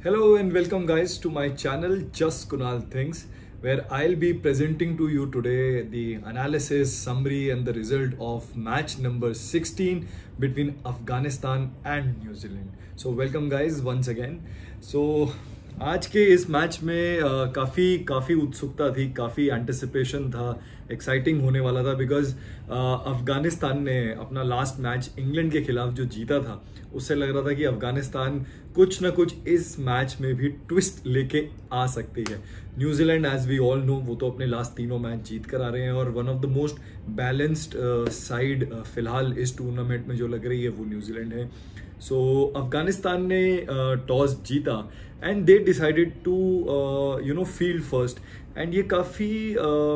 Hello and welcome guys to my channel Just Kunal Thinks, where I'll be presenting to you today the analysis, summary and the result of match number 16 between Afghanistan and New Zealand. So welcome guys once again. So आज के इस match में काफ़ी उत्सुकता थी, काफ़ी anticipation था, exciting होने वाला था बिकॉज अफगानिस्तान ने अपना लास्ट मैच इंग्लैंड के खिलाफ जो जीता था उससे लग रहा था कि अफगानिस्तान कुछ ना कुछ इस मैच में भी ट्विस्ट लेके आ सकती है। New Zealand as we all know वो तो अपने लास्ट तीनों मैच जीत कर आ रहे हैं और one of the most balanced side फिलहाल इस टूर्नामेंट में जो लग रही है वो न्यूजीलैंड है। सो अफगानिस्तान ने टॉस जीता and they decided to field first and ये काफ़ी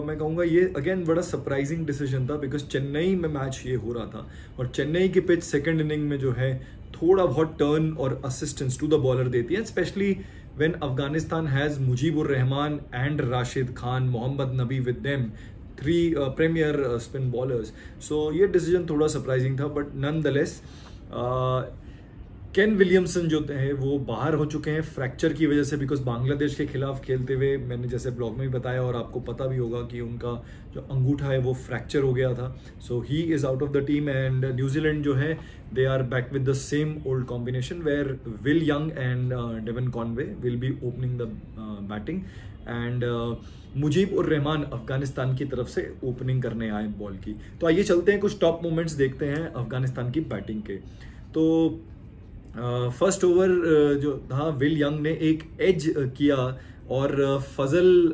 मैं कहूँगा ये अगेन बड़ा सरप्राइजिंग डिसीजन था बिकॉज चेन्नई में मैच ये हो रहा था और चेन्नई की पिच सेकेंड इनिंग में जो है थोड़ा बहुत टर्न और असिस्टेंस टू द बॉलर देती है, specially when Afghanistan has Mujeebur Rahman and Rashid Khan, Mohammad Nabi with them, 3 premier spin bowlers. So ये डिसीजन थोड़ा सरप्राइजिंग था but nonetheless Kane Williamson जो है वो बाहर हो चुके हैं फ्रैक्चर की वजह से बिकॉज बांग्लादेश के खिलाफ खेलते हुए मैंने जैसे ब्लॉग में भी बताया और आपको पता भी होगा कि उनका जो अंगूठा है वो फ्रैक्चर हो गया था। सो he is out of the team and New Zealand जो है they are back with the same old combination where will young and Devon Conway will be opening the batting and Mujib उर रहमान अफगानिस्तान की तरफ से ओपनिंग करने आए बॉल की। तो आइए चलते हैं कुछ टॉप मोमेंट्स देखते हैं अफगानिस्तान की बैटिंग के। तो फर्स्ट ओवर जो था विल यंग ने एक एज किया और फजल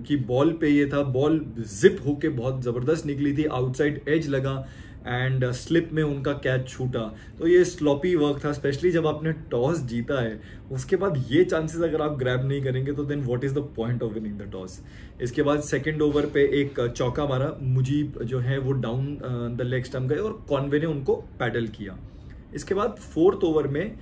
की बॉल पे ये था, बॉल जिप होके बहुत ज़बरदस्त निकली थी, आउटसाइड एज लगा एंड स्लिप में उनका कैच छूटा। तो ये स्लॉपी वर्क था, स्पेशली जब आपने टॉस जीता है उसके बाद ये चांसेस अगर आप ग्रैब नहीं करेंगे तो then what is the point of winning the toss. इसके बाद सेकेंड ओवर पे एक चौका मारा, मुजीब जो है वो डाउन द लेग स्टंप गए और कॉनवे ने उनको पैडल किया। इसके बाद फोर्थ ओवर में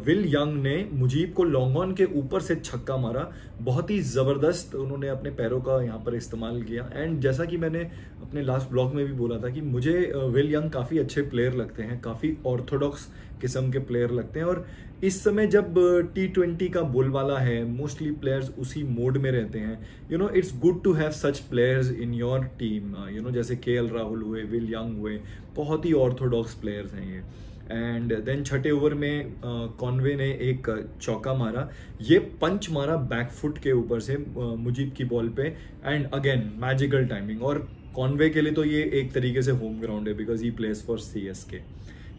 विल यंग ने मुजीब को लॉन्ग ऑन के ऊपर से छक्का मारा, बहुत ही ज़बरदस्त उन्होंने अपने पैरों का यहाँ पर इस्तेमाल किया। एंड जैसा कि मैंने अपने लास्ट ब्लॉग में भी बोला था कि मुझे विल यंग काफ़ी अच्छे प्लेयर लगते हैं, काफ़ी ऑर्थोडॉक्स किस्म के प्लेयर लगते हैं और इस समय जब T20 का बोलबाला है मोस्टली प्लेयर्स उसी मोड में रहते हैं। It's good to have such players in your team, जैसे KL राहुल हुए, विल यंग हुए, बहुत ही ऑर्थोडॉक्स प्लेयर्स हैं ये। एंड देन छठे ओवर में कॉनवे ने एक चौका मारा, ये पंच मारा बैकफुट के ऊपर से मुजीब की बॉल पे एंड अगेन मैजिकल टाइमिंग। और कॉनवे के लिए तो ये एक तरीके से होम ग्राउंड है because he place for CSK।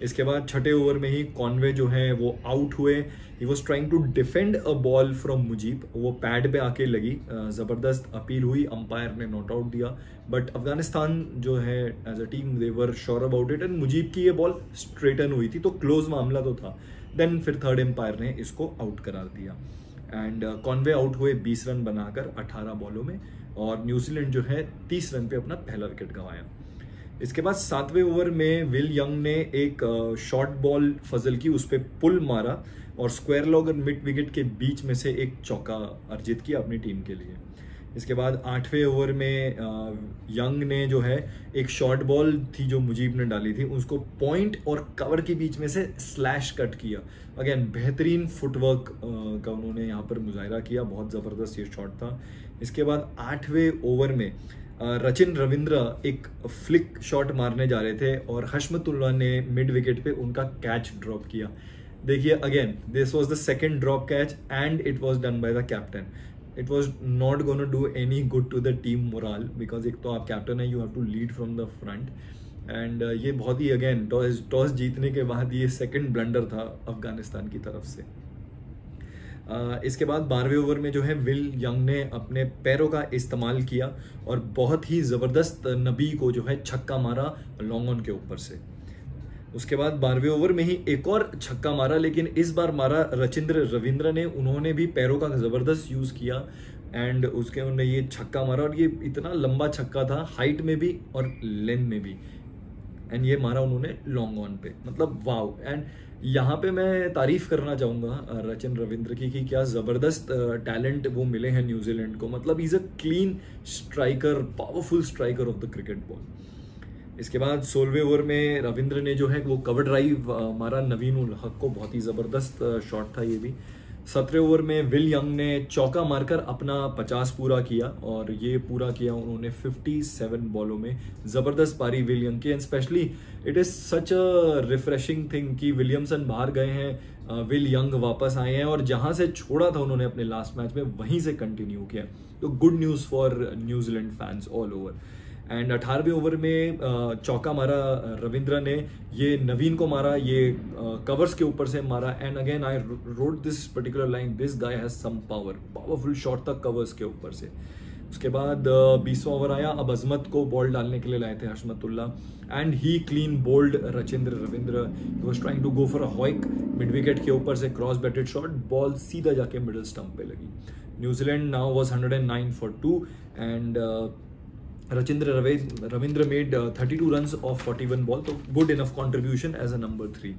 इसके बाद छठे ओवर में ही कॉनवे जो है वो आउट हुए, he was trying to defend a ball from Mujeeb, वो पैड पे आके लगी, ज़बरदस्त अपील हुई, अंपायर ने नॉट आउट दिया बट अफगानिस्तान जो है as a team they were sure about it and Mujeeb की ये बॉल स्ट्रेटन हुई थी तो क्लोज मामला तो था। देन फिर थर्ड एम्पायर ने इसको आउट करा दिया एंड कॉनवे आउट हुए 20 रन बनाकर 18 बॉलों में और न्यूजीलैंड जो है 30 रन पे अपना पहला विकेट गंवाया। इसके बाद सातवें ओवर में विल यंग ने एक शॉर्ट बॉल फजल की उस पर पुल मारा और स्क्वायर लॉग और मिड विकेट के बीच में से एक चौका अर्जित किया अपनी टीम के लिए। इसके बाद आठवें ओवर में यंग ने जो है एक शॉर्ट बॉल थी जो मुजीब ने डाली थी उसको पॉइंट और कवर के बीच में से स्लैश कट किया। अगेन बेहतरीन फुटवर्क का उन्होंने यहाँ पर मुजाहरा किया, बहुत ज़बरदस्त ये शॉट था। इसके बाद आठवें ओवर में रचिन रविंद्र एक फ्लिक शॉट मारने जा रहे थे और हशमतुल्लाह ने मिड विकेट पे उनका कैच ड्रॉप किया। देखिए again this was the second drop catch and it was done by the captain. It was not gonna do any good to the team morale because एक तो आप कैप्टन है, you have to lead from the front and ये बहुत ही again toss जीतने के बाद ये सेकंड ब्लंडर था अफगानिस्तान की तरफ से। इसके बाद 12वें ओवर में जो है विल यंग ने अपने पैरों का इस्तेमाल किया और बहुत ही ज़बरदस्त नबी को जो है छक्का मारा लॉन्ग ऑन के ऊपर से। उसके बाद 12वें ओवर में ही एक और छक्का मारा, लेकिन इस बार मारा रचिंद्र रविंद्र ने, उन्होंने भी पैरों का ज़बरदस्त यूज़ किया एंड उसके उन्होंने ये छक्का मारा और ये इतना लंबा छक्का था हाइट में भी और लेंथ में भी एंड ये मारा उन्होंने लॉन्ग ऑन पे, मतलब वाव। एंड यहाँ पे मैं तारीफ करना चाहूँगा रचिन रविंद्र की कि क्या ज़बरदस्त टैलेंट वो मिले हैं न्यूजीलैंड को, मतलब is a clean striker, powerful striker of the cricket ball. इसके बाद 16वें ओवर में रविंद्र ने जो है वो कवर ड्राइव मारा नवीन उल हक को, बहुत ही ज़बरदस्त शॉट था ये भी। 17 ओवर में विल यंग ने चौका मारकर अपना 50 पूरा किया और ये पूरा किया उन्होंने 57 बॉलों में। जबरदस्त पारी विल यंग की and specially it is such a refreshing thing कि विलियमसन बाहर गए हैं, विल यंग वापस आए हैं और जहां से छोड़ा था उन्होंने अपने लास्ट मैच में वहीं से कंटिन्यू किया। तो good news for New Zealand fans all over. And 18वें over में चौका मारा रविंद्र ने, ये नवीन को मारा, ये कवर्स के ऊपर से मारा and again I wrote this particular line, this guy has some power, powerful shot तक कवर्स के ऊपर से। उसके बाद 20वां ओवर आया, अब अजमत को बॉल डालने के लिए लाए थे Hashmatullah and he clean bowled Rachin Ravindra, he was trying to go for a hoick, mid wicket के ऊपर से क्रॉस बैटेड शॉट, बॉल सीधा जाके मिडिल स्टंप पे लगी। New Zealand now was 109 for 2 and रचिंद्र Ravindra made 32 runs of 41 ball, तो good enough contribution as a number 3।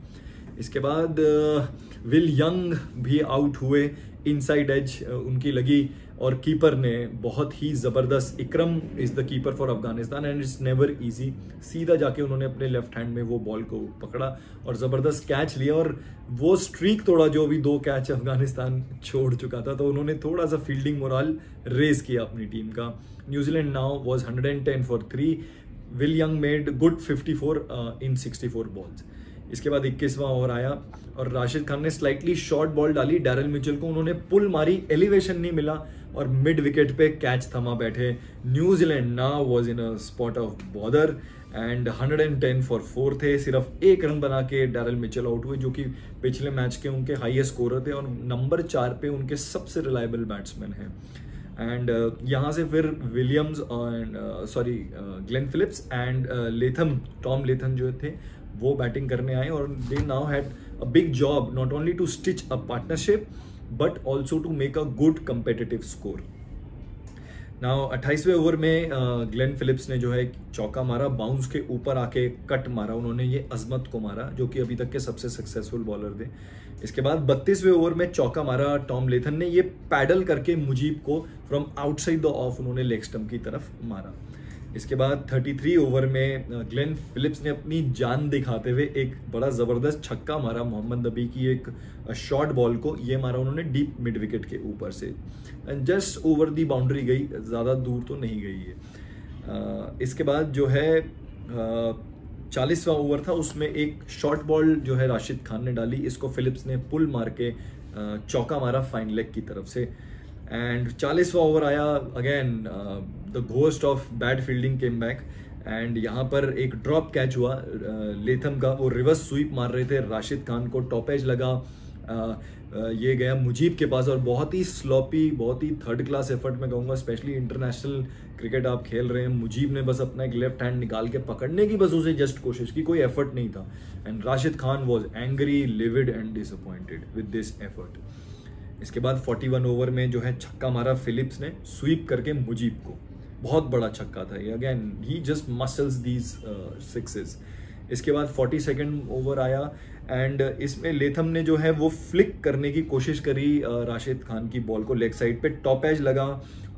इसके बाद विल यंग भी आउट हुए, इनसाइड एज उनकी लगी और कीपर ने बहुत ही जबरदस्त, Ikram is the keeper for Afghanistan and it's never easy, सीधा जाके उन्होंने अपने लेफ्ट हैंड में वो बॉल को पकड़ा और जबरदस्त कैच लिया और वो स्ट्रीक तोड़ा जो अभी 2 कैच अफगानिस्तान छोड़ चुका था, तो उन्होंने थोड़ा सा फील्डिंग मोराल रेज किया अपनी टीम का। New Zealand now was 110 for 3, will young made good 54 in 64 balls. इसके बाद 21वां ओवर आया और राशिद खान ने स्लाइटली शॉर्ट बॉल डाली डैरल मिचेल को, उन्होंने पुल मारी, एलिवेशन नहीं मिला और मिड विकेट पे कैच थमा बैठे। New Zealand now was in a spot of bother and 110 for 4 थे, सिर्फ 1 रन बना के डैरल मिचेल आउट हुए जो कि पिछले मैच के उनके हाईएस्ट स्कोरर थे और नंबर 4 पे उनके सबसे रिलायबल बैट्समैन हैं। एंड यहाँ से फिर Williams and Glenn Phillips and Latham, Tom Latham जो थे वो बैटिंग करने आए और they now had a big job not only to stitch a partnership but also to make a good competitive score. Now 28वें ओवर में Glenn Phillips ने जो है चौका मारा, बाउंस के ऊपर आके कट मारा उन्होंने, ये अजमत को मारा जो कि अभी तक के सबसे सक्सेसफुल बॉलर थे। इसके बाद 32वें ओवर में चौका मारा टॉम लेथन ने, ये पैडल करके मुजीब को फ्रॉम आउटसाइड द ऑफ उन्होंने लेग स्टंप की तरफ मारा। इसके बाद 33 ओवर में ग्लेन फिलिप्स ने अपनी जान दिखाते हुए एक बड़ा जबरदस्त छक्का मारा, मोहम्मद नबी की एक शॉर्ट बॉल को, ये मारा उन्होंने डीप मिड विकेट के ऊपर से and just over the boundary गई, ज़्यादा दूर तो नहीं गई है। इसके बाद जो है 40वां ओवर था, उसमें एक शॉर्ट बॉल जो है राशिद खान ने डाली, इसको फिलिप्स ने पुल मार के चौका मारा फाइन लेग की तरफ से। एंड 40वां ओवर आया, again the ghost of bad fielding came back and यहाँ पर एक ड्रॉप कैच हुआ लेथम का, वो रिवर्स स्वीप मार रहे थे राशिद खान को, टॉप एज लगा, ये गया मुजीब के पास और बहुत ही स्लॉपी, बहुत ही थर्ड क्लास एफर्ट में कहूँगा, स्पेशली इंटरनेशनल क्रिकेट आप खेल रहे हैं, मुजीब ने बस अपना एक लेफ्ट हैंड निकाल के पकड़ने की बस उसे जस्ट कोशिश की, कोई एफर्ट नहीं था and Rashid Khan was angry, levied and disappointed with this effort. इसके बाद 41 ओवर में जो है छक्का मारा फिलिप्स ने स्वीप करके मुजीब को, बहुत बड़ा छक्का था ये, again he just muscles these sixes. इसके बाद 42nd ओवर आया एंड इसमें लेथम ने जो है वो फ्लिक करने की कोशिश करी राशिद खान की बॉल को लेग साइड पे, टॉप एज लगा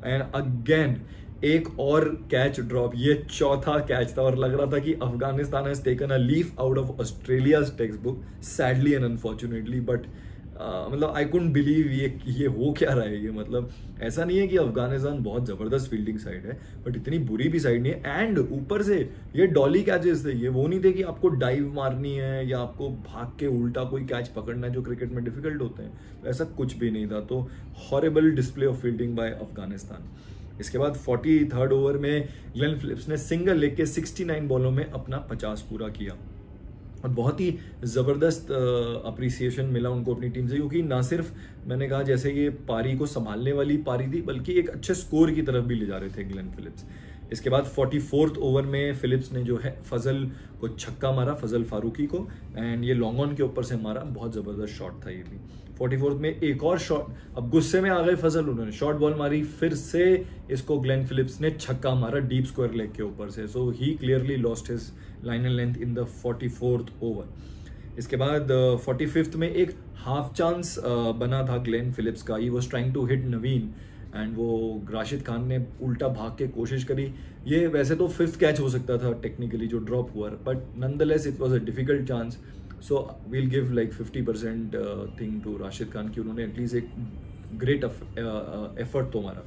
एंड अगेन एक और कैच ड्रॉप, ये चौथा कैच था और लग रहा था कि Afghanistan has taken a leaf out of Australia's text book, sadly and unfortunately, but मतलब आई कुडंट बिलीव ये हो क्या रहा है। ये मतलब ऐसा नहीं है कि अफगानिस्तान बहुत जबरदस्त फील्डिंग साइड है बट इतनी बुरी भी साइड नहीं है एंड ऊपर से ये डॉली कैचेस थे, ये वो नहीं थे कि आपको डाइव मारनी है या आपको भाग के उल्टा कोई कैच पकड़ना है जो क्रिकेट में डिफिकल्ट होते हैं, तो ऐसा कुछ भी नहीं था। तो horrible display of fielding by Afghanistan. इसके बाद 43rd ओवर में ग्लेन फिलिप्स ने सिंगल लेग के 69 बॉलों में अपना 50 पूरा किया और बहुत ही ज़बरदस्त अप्रिसिएशन मिला उनको अपनी टीम से, क्योंकि ना सिर्फ मैंने कहा जैसे ये पारी को संभालने वाली पारी थी बल्कि एक अच्छे स्कोर की तरफ भी ले जा रहे थे ग्लेन फिलिप्स। इसके बाद 44th ओवर में फिलिप्स ने जो है फजल को छक्का मारा, फजल फारूकी को, एंड ये लॉन्ग ऑन के ऊपर से मारा, बहुत ज़बरदस्त शॉट था ये भी। 44th में एक और शॉट, अब गुस्से में आ गए फजल, उन्होंने शॉर्ट बॉल मारी, फिर से इसको ग्लेन फिलिप्स ने छक्का मारा डीप स्क्वायर लेग के ऊपर से, so he clearly lost his line and length in the 44th over. इसके बाद 45th में एक हाफ चांस बना था ग्लेन फिलिप्स का, he was trying to hit Naveen and वो राशिद खान ने उल्टा भाग के कोशिश करी, ये वैसे तो 5th कैच हो सकता था टेक्निकली जो ड्रॉप हुआ, but nonetheless it was a difficult chance, so we'll give like 50% thing to Rashid Khan कि उन्होंने एटलीस्ट एक ग्रेट एफर्ट तो मारा।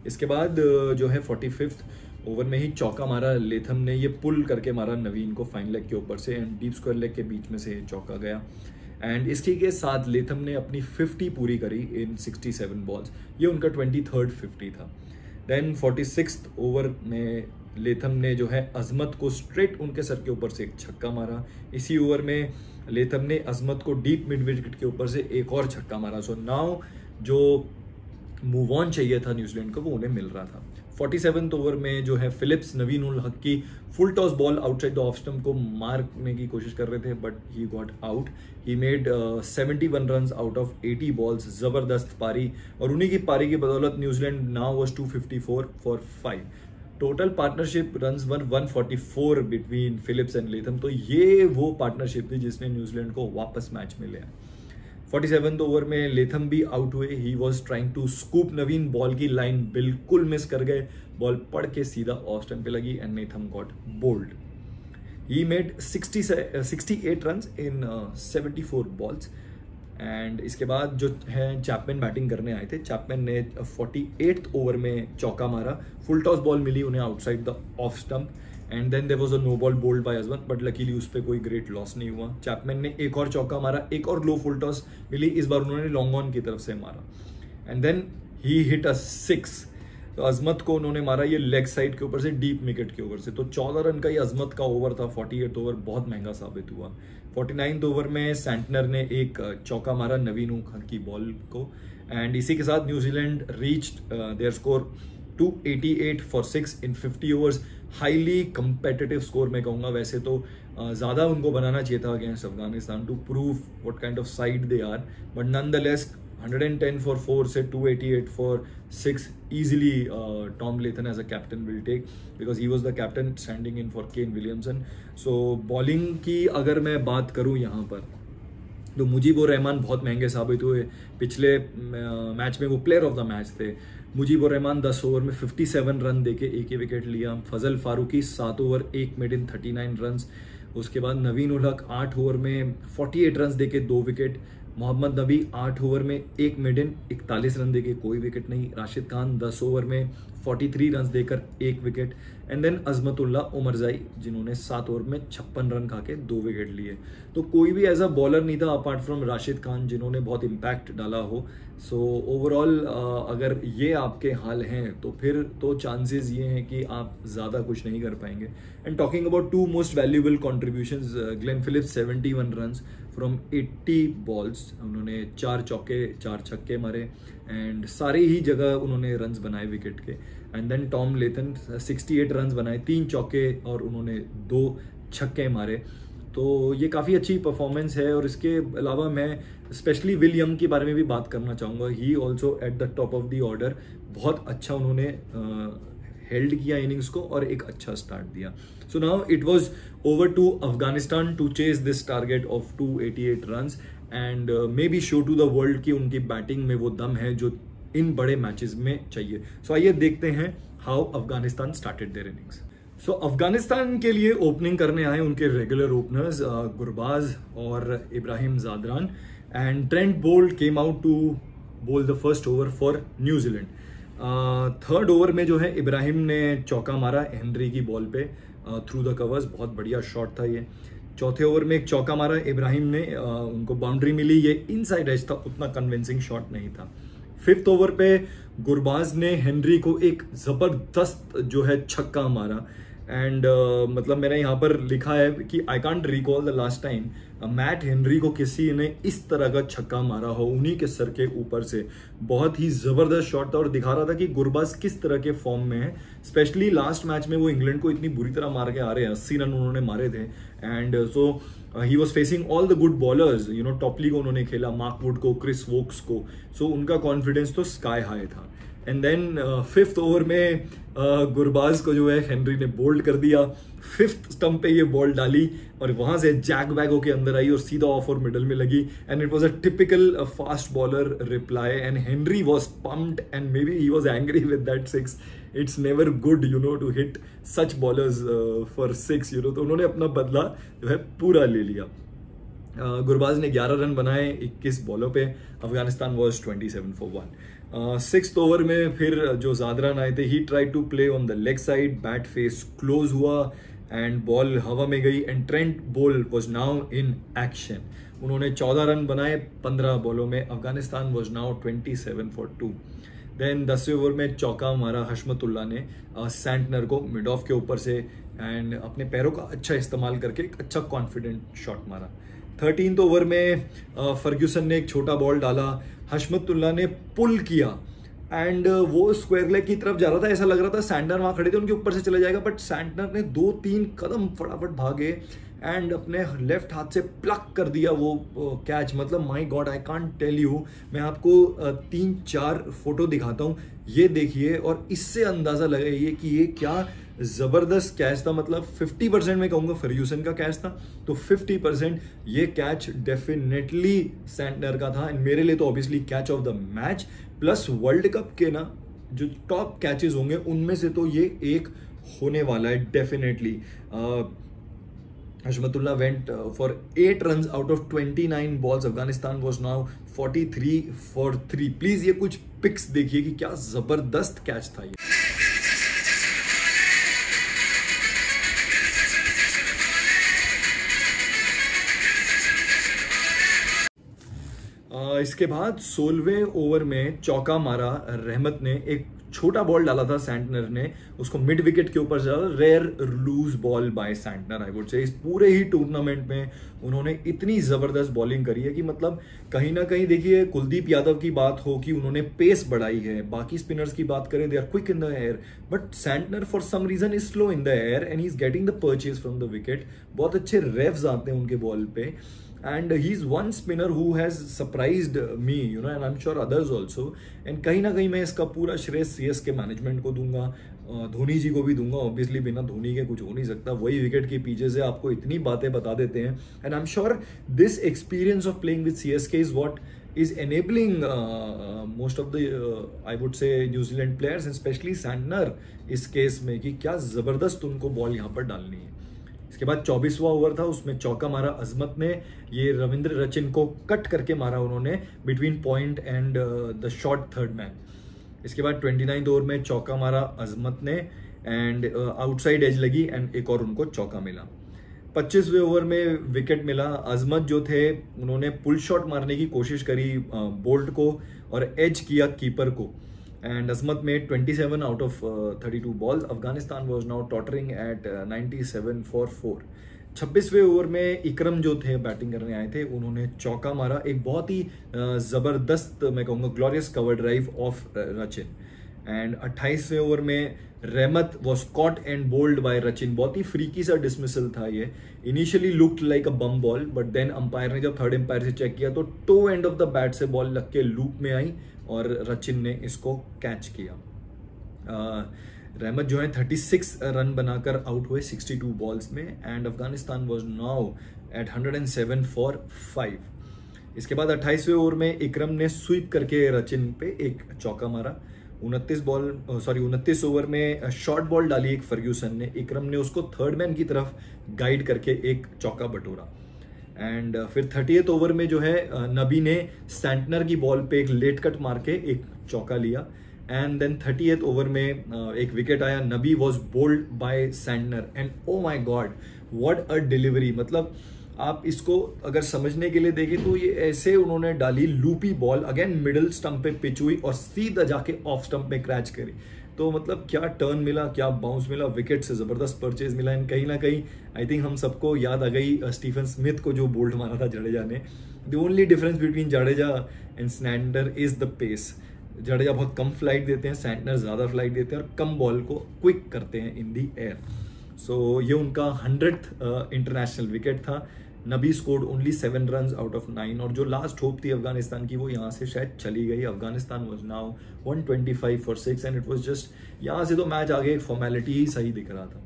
इसके बाद जो है 45th ओवर में ही चौका मारा लेथम ने, ये पुल करके मारा नवीन को फाइन लेग के ऊपर से एंड डीप स्क्वायर लेग के बीच में से चौका गया। एंड इसी के साथ लेथम ने अपनी 50 पूरी करी इन 67 बॉल्स, ये उनका 23rd 50 था। देन 46th ओवर में लेथम ने जो है अजमत को स्ट्रेट उनके सर के ऊपर से एक छक्का मारा। इसी ओवर में लेथम ने अजमत को डीप मिड विकेट के ऊपर से एक और छक्का मारा। सो नाउ जो मूव ऑन चाहिए था न्यूजीलैंड को वो उन्हें मिल रहा था। 47th ओवर में जो है फिलिप्स नवीन उल हक की full toss ball outside the off stump को मारने की कोशिश कर रहे थे but he got out. He made 71 runs out of 80 balls, जबरदस्त पारी, और उन्हीं की पारी की बदौलत New Zealand now was 254 for 5। Total partnership runs one 144 between Phillips and Latham. तो ये वो पार्टनरशिप थी जिसने न्यूजीलैंड को वापस मैच में लिया। 47th ओवर में लेथम भी आउट हुए। He was trying to scoop Naveen, ball की लाइन बिल्कुल मिस कर गए, बॉल पड़ के सीधा ऑफ स्टंप पे लगी and Latham got bowled. He made 68 runs in 74 balls. And इसके बाद जो है चैपमैन बैटिंग करने आए थे। चैपमैन ने 48th ओवर में चौका मारा, फुल टॉस बॉल मिली उन्हें outside the off stump and then there was a no ball bowled by Azmat, but luckily उस पर कोई ग्रेट लॉस नहीं हुआ। चैपमैन ने एक और चौका मारा, एक और लो फुल टॉस मिली, इस बार उन्होंने लॉन्ग ऑन की तरफ से मारा and then he hit a 6। तो अजमत को उन्होंने मारा ये लेग साइड के ऊपर से, डीप विकेट के ऊपर से। तो 14 रन का ये अजमत का ओवर था। 48th ओवर बहुत महंगा साबित हुआ। 49th ओवर में सैंटनर ने एक चौका मारा नवीन उल हक की बॉल को एंड इसी के साथ New Zealand reached their score 288 for 6 in 50 overs. Highly competitive score मैं कहूँगा। वैसे तो ज़्यादा उनको बनाना चाहिए था against Afghanistan to prove what kind of side they are, but nonetheless 110 for 4 से 288 for 6 easily Tom Latham as a captain will take because he was the captain standing in for Kane Williamson. So bowling की अगर मैं बात करूँ यहाँ पर तो मुजीबुर रहमान बहुत महंगे साबित हुए। पिछले मैच में वो प्लेयर ऑफ द मैच थे। मुजीबुर रहमान 10 ओवर में 57 रन देके एक ही विकेट लिया। फजल फारूकी 7 ओवर 1 मेड 39 रन। उसके बाद नवीन उल हक 8 ओवर में 48 रन देके 2 विकेट। मोहम्मद नबी 8 ओवर में 1 मेडन 41 रन देके कोई विकेट नहीं। राशिद खान 10 ओवर में 43 रन देकर 1 wicket and then Azmatullah Omarzai जिन्होंने 7 ओवर में 56 रन खा के 2 विकेट लिए। तो कोई भी एज अ बॉलर नहीं था अपार्ट फ्रॉम राशिद खान जिन्होंने बहुत इम्पैक्ट डाला हो। सो ओवरऑल अगर ये आपके हाल हैं तो फिर तो चांसेस ये हैं कि आप ज़्यादा कुछ नहीं कर पाएंगे। And talking about 2 most valuable contributions, Glenn Phillips 71 run from 80 balls, उन्होंने 4 चौके 4 छक्के मारे एंड सारी ही जगह उन्होंने रन्स बनाए विकेट के। And then Tom Latham 68 runs बनाए, 3 चौके और उन्होंने 2 छक्के मारे। तो ये काफ़ी अच्छी परफॉर्मेंस है। और इसके अलावा मैं स्पेशली विलियम के बारे में भी बात करना चाहूँगा। He also at the top of the order, बहुत अच्छा उन्होंने हेल्ड किया इनिंग्स को और एक अच्छा स्टार्ट दिया। So now it was over to Afghanistan to chase this target of 288 runs and maybe show to the world कि उनकी बैटिंग में वो दम है जो इन बड़े मैचेस में चाहिए। सो आइए देखते हैं how Afghanistan started their innings. So Afghanistan के लिए ओपनिंग करने आए उनके रेगुलर ओपनर्स गुरबाज और Ibrahim Zadran and Trent Boult came out to bowl the first over for न्यूजीलैंड। 3rd ओवर में जो है इब्राहिम ने चौका मारा हेनरी की बॉल पे थ्रू द कवर्स, बहुत बढ़िया शॉट था ये। 4थे ओवर में एक चौका मारा इब्राहिम ने, उनको बाउंड्री मिली, ये इनसाइड एज था, उतना कन्विंसिंग शॉट नहीं था। 5th ओवर पे गुरबाज ने हेनरी को एक जबरदस्त जो है छक्का मारा एंड मतलब मैंने यहाँ पर लिखा है कि I can't recall the last time Matt Henry को किसी ने इस तरह का छक्का मारा हो उन्हीं के सर के ऊपर से। बहुत ही जबरदस्त शॉट था और दिखा रहा था कि गुरबाज किस तरह के फॉर्म में है। स्पेशली लास्ट मैच में वो इंग्लैंड को इतनी बुरी तरह मार के आ रहे हैं, 80 रन उन्होंने मारे थे and so he was facing all the good bowlers, you know Topley को उन्होंने खेला, मार्क वुड को, क्रिस वोक्स को, सो उनका कॉन्फिडेंस तो स्काई हाई था। एंड देन 5th ओवर में गुरबाज को जो है हेनरी ने बोल्ड कर दिया। 5th स्टंप पे ये बॉल डाली और वहां से जैक बैग होके अंदर आई और सीधा ऑफ और मिडल में लगी and it was a typical fast bowler reply and Henry was pumped and maybe he was angry with that 6। It's never good you know to hit such bowlers for 6 you know. तो उन्होंने अपना बदला जो है पूरा ले लिया। गुरबाज ने 11 रन बनाए 21 बॉलों पे। Afghanistan was 27 for 1। Sixth over में फिर जो ज़्यादा रन आए थे, ही try to play on the leg side, bat face close हुआ एंड बॉल हवा में गई and Trent Boult was now in action. उन्होंने 14 रन बनाए 15 बॉलों में। Afghanistan was now 27 for 2। Then 10वें ओवर में चौका मारा हशमतुल्ला ने सैंटनर को मिड ऑफ के ऊपर से एंड अपने पैरों का अच्छा इस्तेमाल करके एक अच्छा कॉन्फिडेंट शॉट मारा। 13th ओवर में फर्ग्यूसन ने एक छोटा बॉल डाला, हशमतुल्ला ने पुल किया एंड वो स्क्वायर लेग की तरफ जा रहा था। ऐसा लग रहा था सैंटनर वहां खड़े थे उनके ऊपर से चला जाएगा, बट सैंटनर ने 2-3 कदम फटाफट भागे एंड अपने लेफ्ट हाथ से प्लक कर दिया वो कैच। मतलब my god, I can't tell you. मैं आपको 3-4 फोटो दिखाता हूँ, ये देखिए और इससे अंदाजा लगाइए कि ये क्या जबरदस्त कैच था। मतलब 50% मैं कहूंगा फर्ग्यूसन का कैच था, तो 50% ये कैच डेफिनेटली सैंटनर का था। एंड मेरे लिए तो obviously catch of the match plus world cup के ना जो टॉप कैचेस होंगे उनमें से तो ये एक होने वाला है definitely. Hashmatullah went for 8 runs out of 29 balls। Afghanistan was now 43 for 3। Please ये कुछ पिक्स देखिए कि क्या जबरदस्त कैच था ये। इसके बाद 16वें ओवर में चौका मारा रहमत ने। एक छोटा बॉल डाला था सैंटनर ने, उसको मिड विकेट के ऊपर से। Rare loose ball by Santner I would say. इस पूरे ही टूर्नामेंट में उन्होंने इतनी जबरदस्त बॉलिंग करी है कि मतलब कहीं ना कहीं देखिए कुलदीप यादव की बात हो कि उन्होंने पेस बढ़ाई है, बाकी स्पिनर्स की बात करें they are quick in the air, but Santner for some reason is slow in the air and he is getting the purchase from the wicket. बहुत अच्छे रेव्स आते हैं उनके बॉल पे and he is one spinner who has surprised me, you know, and I'm sure others also। and कहीं ना कहीं मैं इसका पूरा श्रेय सीएसके मैनेजमेंट को दूंगा, धोनी जी को भी दूंगा। ऑब्वियसली बिना धोनी के कुछ हो नहीं सकता, वही विकेट के पीछे से आपको इतनी बातें बता देते हैं। And I am sure this experience of playing with CSK is what is enabling most of the I would say New Zealand players and especially Santner इस केस में कि क्या जबरदस्त उनको बॉल यहाँ पर डालनी है। इसके बाद 24वां ओवर था, उसमें चौका मारा अजमत ने। ये रविंद्र रचिन को कट करके मारा उन्होंने between point and the short third man. इसके बाद 29th ओवर में चौका मारा अजमत ने एंड आउटसाइड एज लगी एंड एक और उनको चौका मिला। 25वें ओवर में विकेट मिला। अजमत जो थे उन्होंने पुल शॉट मारने की कोशिश करी बोल्ट को और एज किया कीपर को एंड अजमत में 27 out of 32 balls। Afghanistan was now tottering at 97 for 4। 26वें ओवर में इकरम जो थे बैटिंग करने आए थे, उन्होंने चौका मारा। एक बहुत ही जबरदस्त मैं कहूँगा glorious cover drive of Rachin. And 28वें ओवर में Rahmat was caught and bowled by Rachin. बहुत ही फ्रीकी सा डिसमिसल था ये। Initially looked like a bum ball, but then umpire ने जब थर्ड एम्पायर से चेक किया तो toe end of the bat से बॉल लग के लूप में आई और रचिन ने इसको कैच किया। रहमत जो है 36 रन बनाकर आउट हुए 62 balls में and Afghanistan was now at 107 for 5। इसके बाद 28वें ओवर में इकरम ने स्वीप करके रचिन पे एक चौका मारा। 29 ओवर में शॉर्ट बॉल डाली एक फर्ग्यूसन ने, इकरम ने उसको थर्ड मैन की तरफ गाइड करके एक चौका बटोरा। एंड फिर 30th ओवर में जो है नबी ने सैंटनर की बॉल पे एक लेट कट मार के एक चौका लिया एंड देन 30th ओवर में एक विकेट आया। Nabi was bowled by Santner and oh my god what a delivery. मतलब आप इसको अगर समझने के लिए देखें तो ये ऐसे उन्होंने डाली loopy ball, again middle stump पे पिच हुई और सीधा जाके ऑफ स्टंप पे क्रैच करी। तो मतलब क्या टर्न मिला, क्या बाउंस मिला, विकेट से जबरदस्त परचेज मिला। एंड कहीं ना कहीं आई थिंक हम सबको याद आ गई स्टीफन स्मिथ को जो बोल्ड मारा था जडेजा ने। The only difference between Jadeja and Santner is the pace. Jadeja बहुत कम फ्लाइट देते हैं, सैंटनर ज्यादा फ्लाइट देते हैं और कम बॉल को क्विक करते हैं इन दी एयर। सो ये उनका 100th इंटरनेशनल विकेट था। नबी scored only 7 runs out of 9 और जो लास्ट होप थी अफगानिस्तान की वो यहाँ से शायद चली गई। Afghanistan was now 125 for 6 and it was just यहाँ से तो मैच आगे फॉर्मेलिटी ही सही दिख रहा था।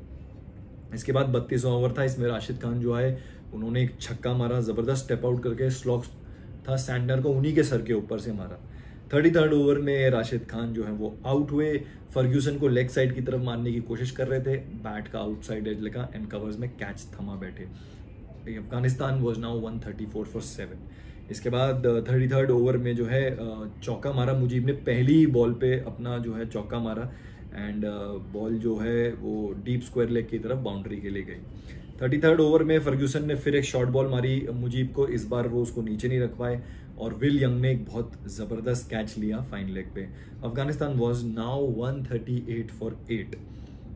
इसके बाद 32वां ओवर था, इसमें राशिद खान जो है उन्होंने एक छक्का मारा, जबरदस्त स्टेप आउट करके स्लॉक था सैंटनर को उन्हीं के सर के ऊपर से मारा। 33rd ओवर में राशिद खान जो है वो आउट हुए। फर्ग्यूसन को लेग साइड की तरफ मारने की कोशिश कर रहे थे, बैट का आउटसाइड एज लगा एंड कवर्स में कैच थमा बैठे। Afghanistan was now 134 for 7। इसके बाद 33rd ओवर में जो है चौका मारा मुजीब ने, पहली ही बॉल पे अपना जो है चौका मारा एंड बॉल जो है वो डीप स्क्वायर लेग की तरफ बाउंड्री के लिए गई। 33rd ओवर में फर्ग्यूसन ने फिर एक शॉर्ट बॉल मारी मुजीब को, इस बार वो उसको नीचे नहीं रख पाए और विल यंग ने एक बहुत ज़बरदस्त कैच लिया फाइन लेग पे। Afghanistan was now 138 for 8।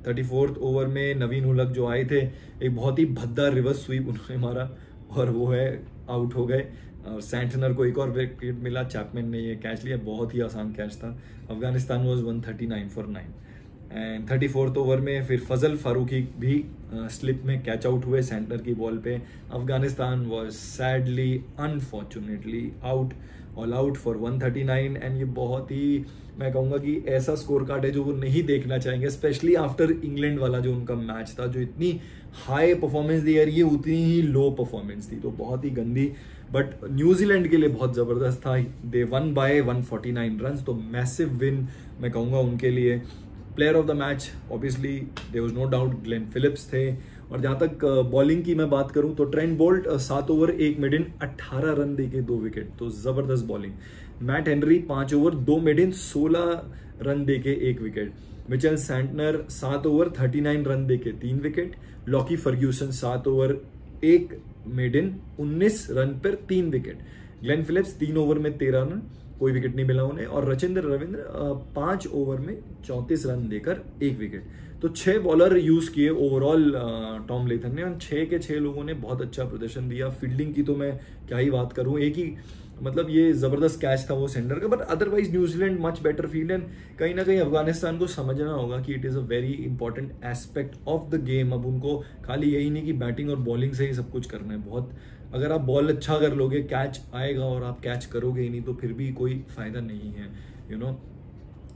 34th over में नवीन उलग जो आए थे, एक बहुत ही भद्दा रिवर्स स्वीप उन्होंने मारा और वो है आउट हो गए और सैंटनर को एक और विकेट मिला, चैपमैन ने ये कैच लिया, बहुत ही आसान कैच था। Afghanistan was 139 for 9। And 34th over में फिर फजल फारूकी भी स्लिप में कैच आउट हुए सैंटनर की बॉल पे। Afghanistan was sadly unfortunately all out for 139 and ये बहुत ही, मैं कहूँगा कि ऐसा स्कोर कार्ड है जो वो नहीं देखना चाहेंगे, स्पेशली आफ्टर इंग्लैंड वाला जो उनका मैच था, जो इतनी हाई परफॉर्मेंस दी यार, ये उतनी ही लो परफॉर्मेंस थी, तो बहुत ही गंदी। बट न्यूजीलैंड के लिए बहुत ज़बरदस्त था, दे वन बाय 149 रन, तो मैसिव विन मैं कहूँगा उनके लिए। Player of the match obviously there was no doubt Glenn Phillips थे। और जहाँ तक बॉलिंग की मैं बात करूँ तो Trent Boult 7 over 1 maiden 18 run देके 2 विकेट, तो ज़बरदस्त bowling. Matt Henry 5 over 2 maiden 16 run देके 1 wicket. Mitchell Santner 7 over 39 run देके 3 wicket. Lockie Ferguson 7 over 1 maiden 19 run पर 3 विकेट। ग्लेन फिलिप्स 3 ओवर में 13 रन, कोई विकेट नहीं मिला उन्हें। और रचिंद्र रविंद्र 5 ओवर में 34 रन देकर 1 विकेट। तो 6 बॉलर यूज किए ओवरऑल टॉम लेथन ने, और 6 के 6 लोगों ने बहुत अच्छा प्रदर्शन दिया। फील्डिंग की तो मैं क्या ही बात करूं, एक ही मतलब ये जबरदस्त कैच था वो सेंटर का, but otherwise New Zealand much better field. And कहीं ना कहीं अफगानिस्तान को समझना होगा कि it is a very important aspect of the game. अब उनको खाली यही नहीं कि बैटिंग और बॉलिंग से ही सब कुछ करना है, बहुत अगर आप बॉल अच्छा कर लोगे कैच आएगा, और आप कैच करोगे ही नहीं तो फिर भी कोई फायदा नहीं है, यू नो।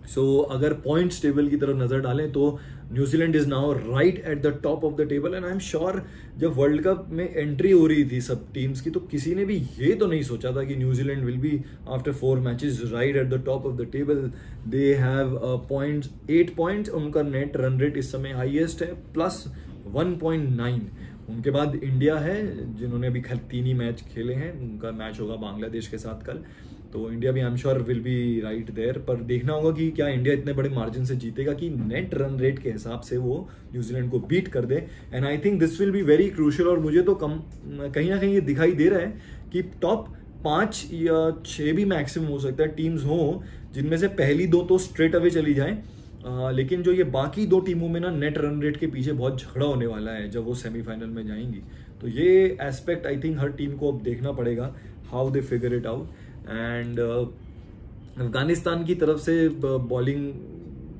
सो अगर पॉइंट्स टेबल की तरफ नजर डालें तो New Zealand is now right at the top of the table. And I am sure जब वर्ल्ड कप में एंट्री हो रही थी सब टीम्स की, तो किसी ने भी ये तो नहीं सोचा था कि New Zealand will be after 4 matches right at the top of the table. They have 8 points, उनका नेट रन रेट इस समय हाईएस्ट है +1.9। उनके बाद इंडिया है जिन्होंने अभी 3 ही मैच खेले हैं, उनका मैच होगा बांग्लादेश के साथ कल, तो इंडिया भी I am sure will be right there. पर देखना होगा कि क्या इंडिया इतने बड़े मार्जिन से जीतेगा कि नेट रन रेट के हिसाब से वो न्यूजीलैंड को बीट कर दे। And I think this will be very crucial. और मुझे तो कहीं ना कहीं ये दिखाई दे रहा है कि टॉप 5 या 6 भी मैक्सिमम हो सकता है टीम्स हो, जिनमें से पहली 2 तो स्ट्रेट अवे चली जाएं। लेकिन जो ये बाकी 2 टीमों में ना नेट रन रेट के पीछे बहुत झगड़ा होने वाला है जब वो सेमीफाइनल में जाएंगी। तो ये aspect I think her team को अब देखना पड़ेगा, how they figure it out. And Afghanistan की तरफ से बॉलिंग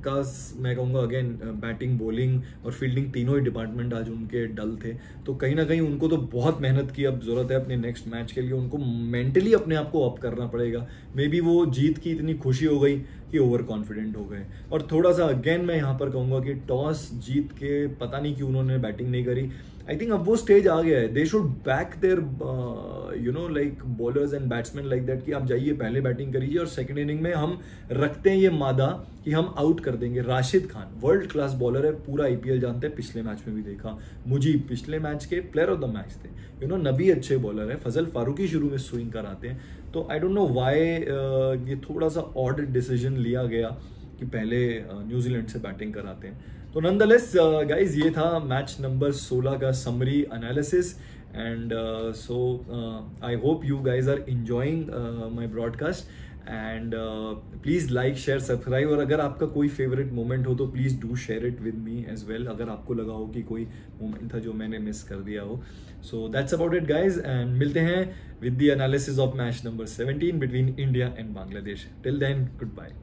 का मैं कहूँगा अगेन बैटिंग, बॉलिंग और फील्डिंग तीनों ही डिपार्टमेंट आज उनके डल थे, तो कहीं ना कहीं उनको तो बहुत मेहनत की अब ज़रूरत है अपने नेक्स्ट मैच के लिए। उनको मेंटली अपने आप को अप करना पड़ेगा। मे बी वो जीत की इतनी खुशी हो गई कि ओवर कॉन्फिडेंट हो गए। और थोड़ा सा अगेन मैं यहाँ पर कहूँगा कि टॉस जीत के पता नहीं क्यों उन्होंने बैटिंग नहीं करी। आई थिंक अब वो स्टेज आ गया है, they should back their you know like bowlers and batsman like that कि आप जाइए पहले बैटिंग करिए और सेकंड इनिंग में हम रखते हैं ये मादा कि हम आउट कर देंगे। Rashid Khan world class bowler है, पूरा आईपीएल जानते हैं, पिछले मैच में भी देखा। मुजीब पिछले मैच के प्लेयर ऑफ द मैच थे, यू नो। नबी अच्छे बॉलर है, फजल फारूकी शुरू में स्विंग कराते हैं। तो आई डोंट नो व्हाई ये थोड़ा सा ऑड डिसीजन लिया गया कि पहले न्यूजीलैंड से बैटिंग कराते हैं। तो नॉनदलेस गाइज ये था मैच नंबर 16 का summary analysis. And so I hope you guys are enjoying my broadcast. And please like share subscribe. और अगर आपका कोई फेवरेट मोमेंट हो तो please do share it with me as well, अगर आपको लगा हो कि कोई मोमेंट था जो मैंने मिस कर दिया हो। So that's about it guys, and मिलते हैं with the analysis of match number 17 between India and Bangladesh. Till then good bye.